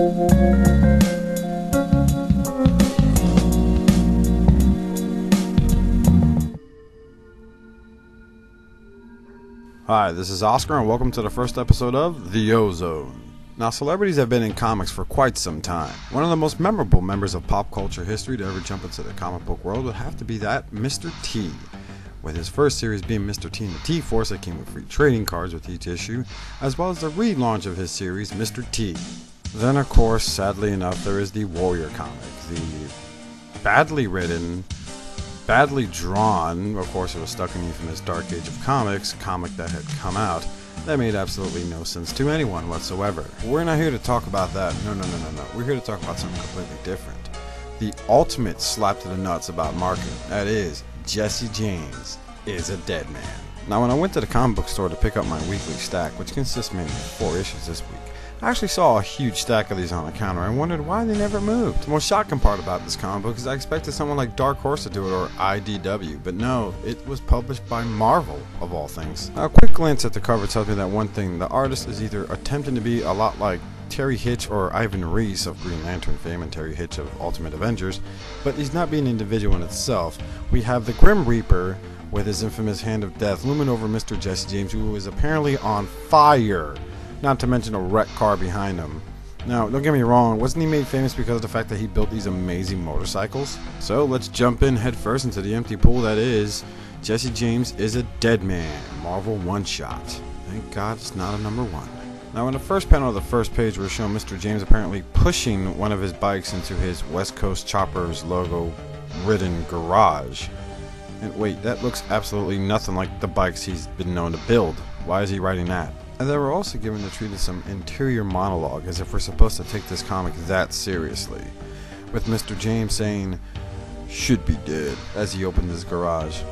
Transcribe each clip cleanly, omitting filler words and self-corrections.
Hi, this is Oscar and welcome to the first episode of The Ozone. Now, celebrities have been in comics for quite some time. One of the most memorable members of pop culture history to ever jump into the comic book world would have to be that Mr. T. With his first series being Mr. T and the T-Force that came with free trading cards with each issue, as well as the relaunch of his series, Mr. T. Then, of course, sadly enough, there is the Warrior comic, the badly written, badly drawn, of course it was stuck in the infamous Dark Age of Comics, comic that had come out, that made absolutely no sense to anyone whatsoever. We're not here to talk about that, no. We're here to talk about something completely different. The ultimate slap to the nuts about marketing, that is, Jesse James is a dead man. Now, when I went to the comic book store to pick up my weekly stack, which consists mainly of 4 issues this week, I actually saw a huge stack of these on the counter and wondered why they never moved. The most shocking part about this comic book is I expected someone like Dark Horse to do it or IDW, but no, it was published by Marvel, of all things. Now, a quick glance at the cover tells me that one thing, the artist is either attempting to be a lot like Terry Hitch or Ivan Reis of Green Lantern fame and Terry Hitch of Ultimate Avengers, but he's not being an individual in itself. We have the Grim Reaper with his infamous Hand of Death looming over Mr. Jesse James, who is apparently on fire. Not to mention a wrecked car behind him. Now, don't get me wrong, wasn't he made famous because of the fact that he built these amazing motorcycles? So let's jump in head first into the empty pool that is Jesse James is a Dead Man, Marvel one-shot. Thank God it's not a number 1. Now, in the first panel of the first page, we're shown Mr. James apparently pushing one of his bikes into his West Coast Choppers logo-ridden garage. And wait, that looks absolutely nothing like the bikes he's been known to build. Why is he writing that? And they were also given the treat of some interior monologue, as if we're supposed to take this comic that seriously. With Mr. James saying, "Should be dead," as he opened his garage.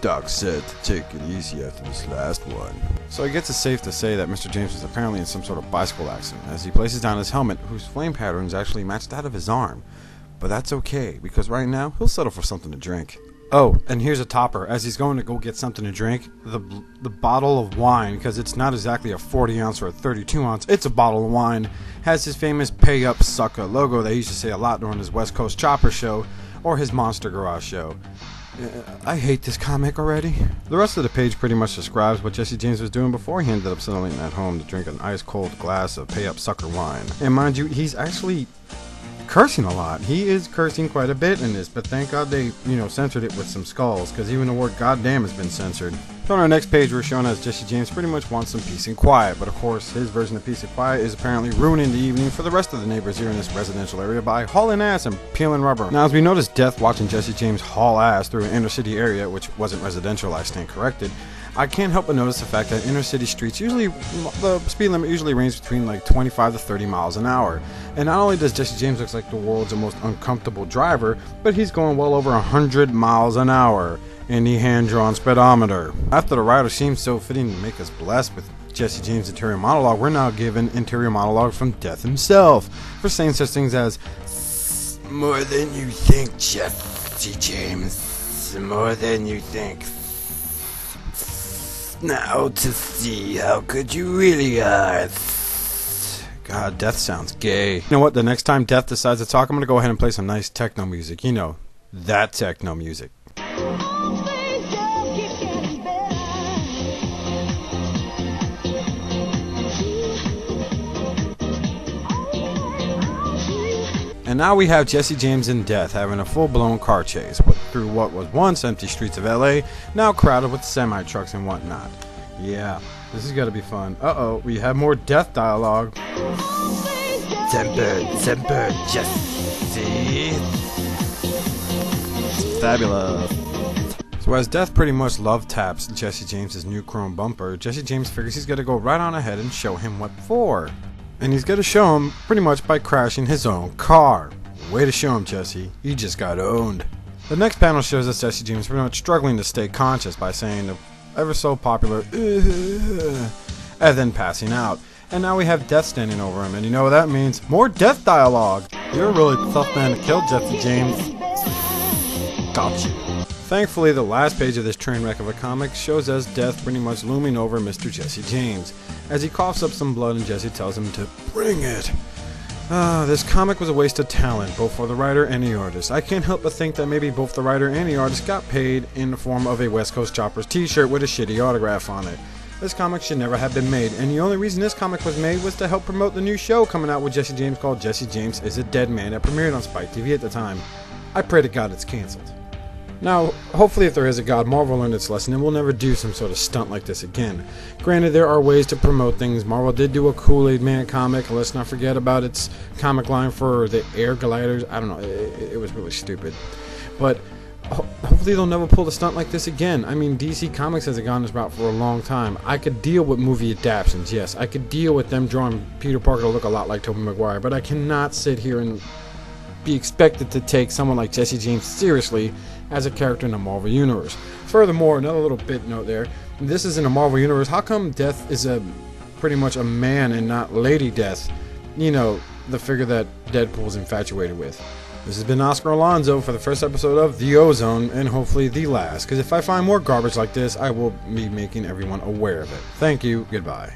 "Doc said to take it easy after this last one." So I guess it's safe to say that Mr. James was apparently in some sort of bicycle accident, as he places down his helmet, whose flame patterns actually matched that of his arm. But that's okay, because right now, he'll settle for something to drink. Oh, and here's a topper. As he's going to go get something to drink, the bottle of wine, because it's not exactly a 40 ounce or a 32 ounce, it's a bottle of wine, has his famous "Pay Up Sucker" logo that he used to say a lot during his West Coast Chopper show or his Monster Garage show. I hate this comic already. The rest of the page pretty much describes what Jesse James was doing before he ended up settling at home to drink an ice cold glass of Pay Up Sucker wine. And mind you, he's actually cursing a lot. He is cursing quite a bit in this, but thank God they, censored it with some skulls, because even the word goddamn has been censored. So on our next page, we're shown as Jesse James pretty much wants some peace and quiet, but of course, his version of peace and quiet is apparently ruining the evening for the rest of the neighbors here in this residential area by hauling ass and peeling rubber. Now, as we notice Death watching Jesse James haul ass through an inner city area, which wasn't residential, I stand corrected, I can't help but notice the fact that inner city streets usually, the speed limit usually ranges between like 25 to 30 miles an hour. And not only does Jesse James look like the world's most uncomfortable driver, but he's going well over 100 miles an hour in the hand-drawn speedometer. After the writer seems so fitting to make us blessed with Jesse James' interior monologue, we're now given interior monologue from Death himself for saying such things as, "More than you think, Jesse James. More than you think. Now to see how good you really are." God, Death sounds gay. You know what? The next time Death decides to talk, I'm gonna go ahead and play some nice techno music. You know, that techno music. And now we have Jesse James and Death having a full-blown car chase through what was once empty streets of LA, now crowded with semi-trucks and whatnot. Yeah, this is gonna be fun. Uh-oh, we have more Death dialogue. Semper, Jesse. Fabulous. So as Death pretty much love taps Jesse James' new chrome bumper, Jesse James figures he's gonna go right on ahead and show him what for. And he's gonna show him pretty much by crashing his own car. Way to show him, Jesse. You just got owned. The next panel shows us Jesse James pretty much struggling to stay conscious by saying the ever so popular and then passing out. And now we have Death standing over him, and you know what that means? More Death dialogue. You're a really tough man to kill, Jesse James. Got you. Thankfully, the last page of this train wreck of a comic shows us Death pretty much looming over Mr. Jesse James, as he coughs up some blood and Jesse tells him to bring it. This comic was a waste of talent, both for the writer and the artist. I can't help but think that maybe both the writer and the artist got paid in the form of a West Coast Choppers t-shirt with a shitty autograph on it. This comic should never have been made, and the only reason this comic was made was to help promote the new show coming out with Jesse James called Jesse James is a Dead Man that premiered on Spike TV at the time. I pray to God it's cancelled. Now, hopefully if there is a God, Marvel learned its lesson and will never do some sort of stunt like this again. Granted, there are ways to promote things. Marvel did do a Kool-Aid Man comic. Let's not forget about its comic line for the air gliders. I don't know, it was really stupid. But hopefully they'll never pull a stunt like this again. I mean, DC Comics has gone this route for a long time. I could deal with movie adaptations, yes. I could deal with them drawing Peter Parker to look a lot like Tobey Maguire, but I cannot sit here and be expected to take someone like Jesse James seriously as a character in the Marvel Universe. Furthermore, another little bit note there, this is in the Marvel Universe. How come Death is pretty much a man and not Lady Death? You know, the figure that Deadpool's infatuated with. This has been Oscar Alonso for the first episode of The Ozone, and hopefully the last, because if I find more garbage like this, I will be making everyone aware of it. Thank you, goodbye.